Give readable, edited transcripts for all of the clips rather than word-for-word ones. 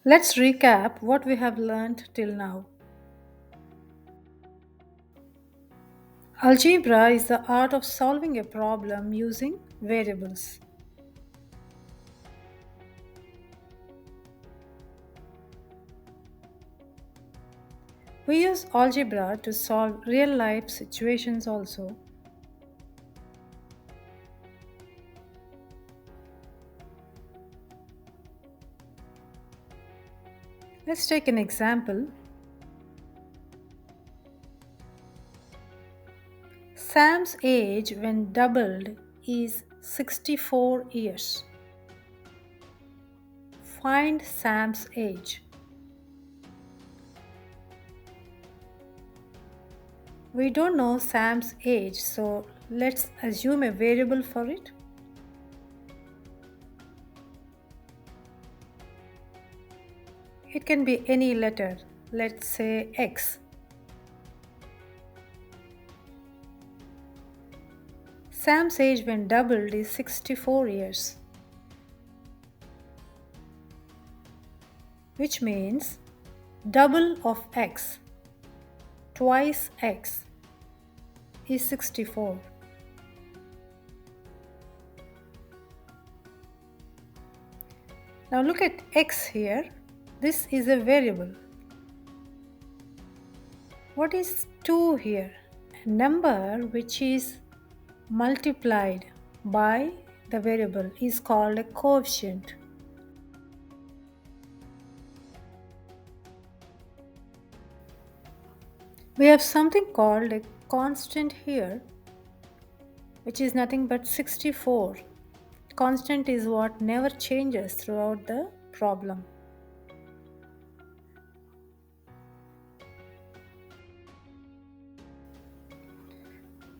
Let's recap what we have learned till now. Algebra is the art of solving a problem using variables. We use algebra to solve real life situations also. Let's take an example. Sam's age when doubled is 64 years. Find Sam's age. We don't know Sam's age, so let's assume a variable for it. It can be any letter, let's say X. Sam's age when doubled is 64 years, which means double of X, twice X, is 64. Now look at X here. This is a variable. What is 2 here? A number which is multiplied by the variable is called a coefficient. We have something called a constant here, which is nothing but 64. Constant is what never changes throughout the problem.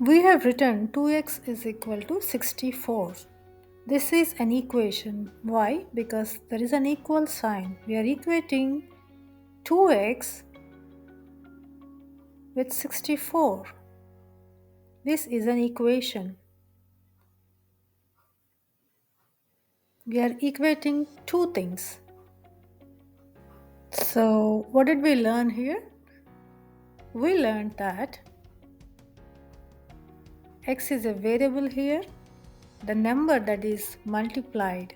We have written 2x is equal to 64. This is an equation. Why? Because there is an equal sign. We are equating 2x with 64. This is an equation. We are equating two things. So, what did we learn here? We learned that x is a variable here, the number that is multiplied.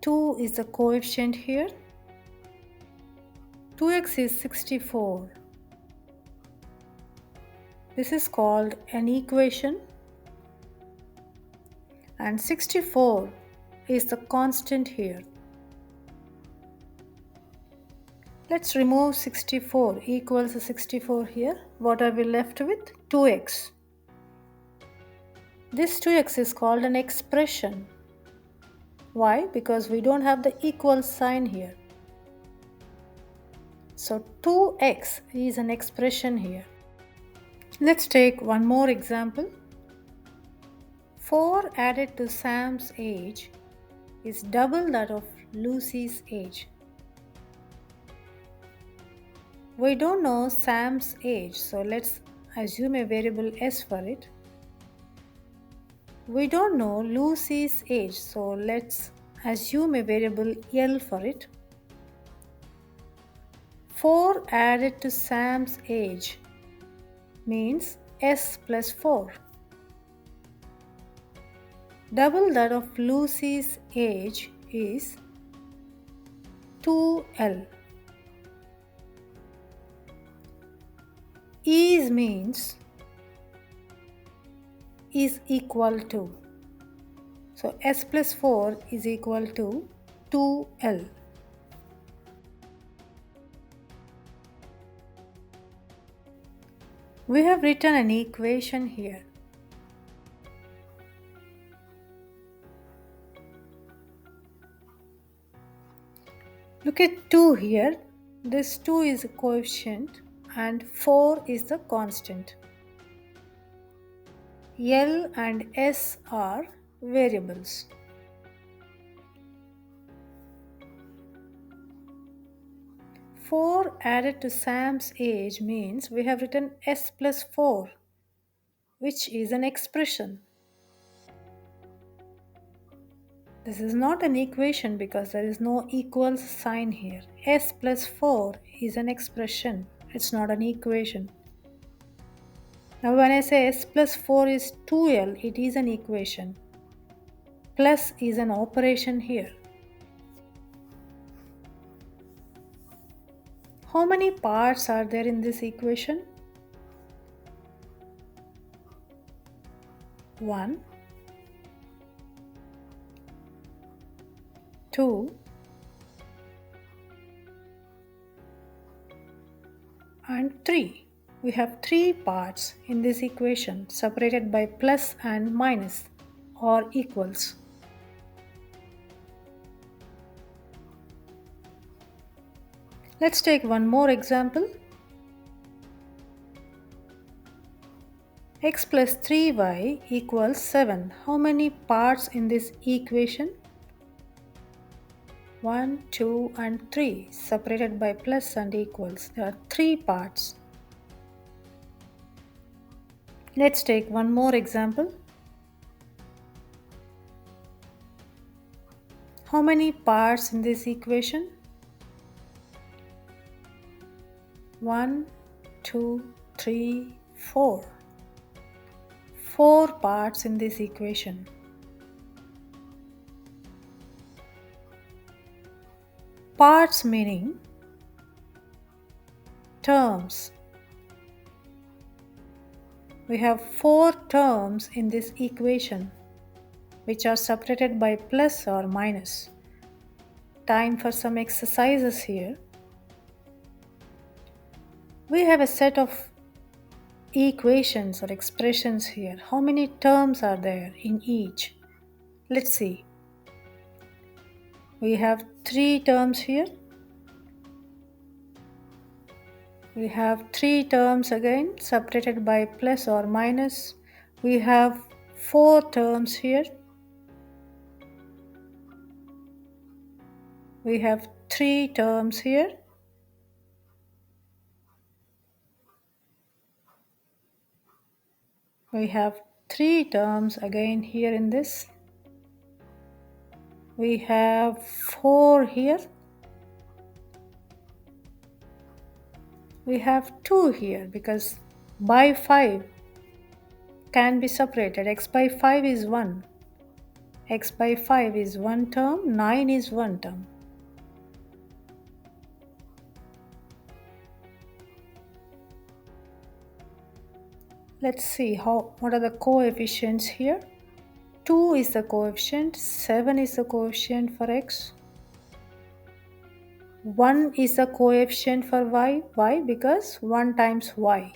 2 is the coefficient here. 2x is 64. This is called an equation, and 64 is the constant here. Let's remove 64 equals 64 here. What are we left with? 2x. This 2x is called an expression. Why? Because we don't have the equal sign here. So 2x is an expression here. Let's take one more example. 4 added to Sam's age is double that of Lucy's age. We don't know Sam's age, so let's assume a variable s for it. We don't know Lucy's age, so let's assume a variable L for it. 4 added to Sam's age means s plus 4. Double that of Lucy's age is 2L. Is means is equal to. So s plus 4 is equal to 2L. We have written an equation here. Look at 2 here. This 2 is a coefficient and 4 is the constant. L and S are variables. Four added to Sam's age means we have written S plus 4, which is an expression. The This is not an equation because there is no equals sign here. S plus 4 is an expression. It's not an equation. Now when I say S plus 4 is 2L, it is an equation. Plus is an operation here. How many parts are there in this equation? 1, 2, and 3. We have 3 parts in this equation separated by plus and minus or equals. Let's take one more example. X plus 3y equals 7. How many parts in this equation? 1, 2 and 3 separated by plus and equals. There are 3 parts. Let's take one more example. How many parts in this equation? 1, 2, 3, 4. 4 parts in this equation. Parts meaning terms. We have 4 terms in this equation which are separated by plus or minus. Time for some exercises here. We have a set of equations or expressions here. How many terms are there in each? Let's see. We have 3 terms here. We have 3 terms again separated by plus or minus. We have 4 terms here. We have 3 terms here. We have 3 terms again here in this. We have 4 here. We have 2 here because by 5 can be separated. X by 5 is 1. X by 5 is one term, 9 is one term. Let's see what are the coefficients here. 2 is the coefficient, 7 is the coefficient for x. 1 is the coefficient for y. Why? Because 1 times y.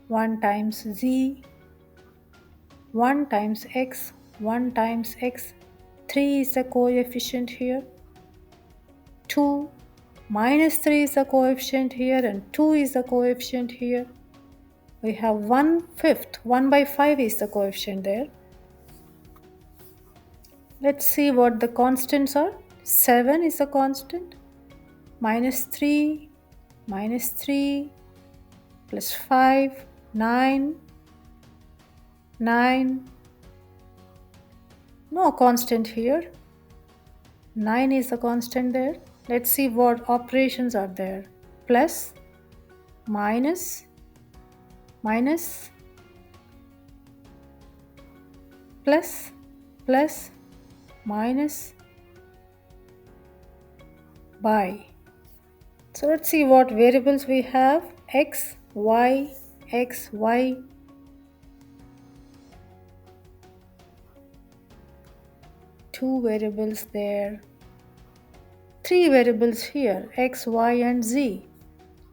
1 times z. 1 times x. 1 times x. 3 is the coefficient here. 2 minus 3 is the coefficient here and 2 is the coefficient here. We have 1/5. 1 by 5 is the coefficient there. Let's see what the constants are. 7 is the constant. Minus 3 plus 5, 9. No constant here. 9 is the constant there. Let's see what operations are there. Plus, minus, plus, minus, by. So let's see what variables we have. X, y. 2 variables there. 3 variables here, x, y and z.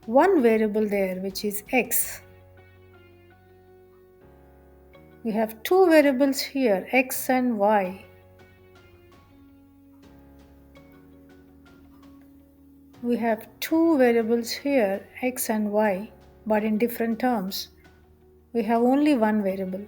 1 variable there which is x. We have 2 variables here, x and y. We have 2 variables here, x and y, but in different terms. We have only 1 variable.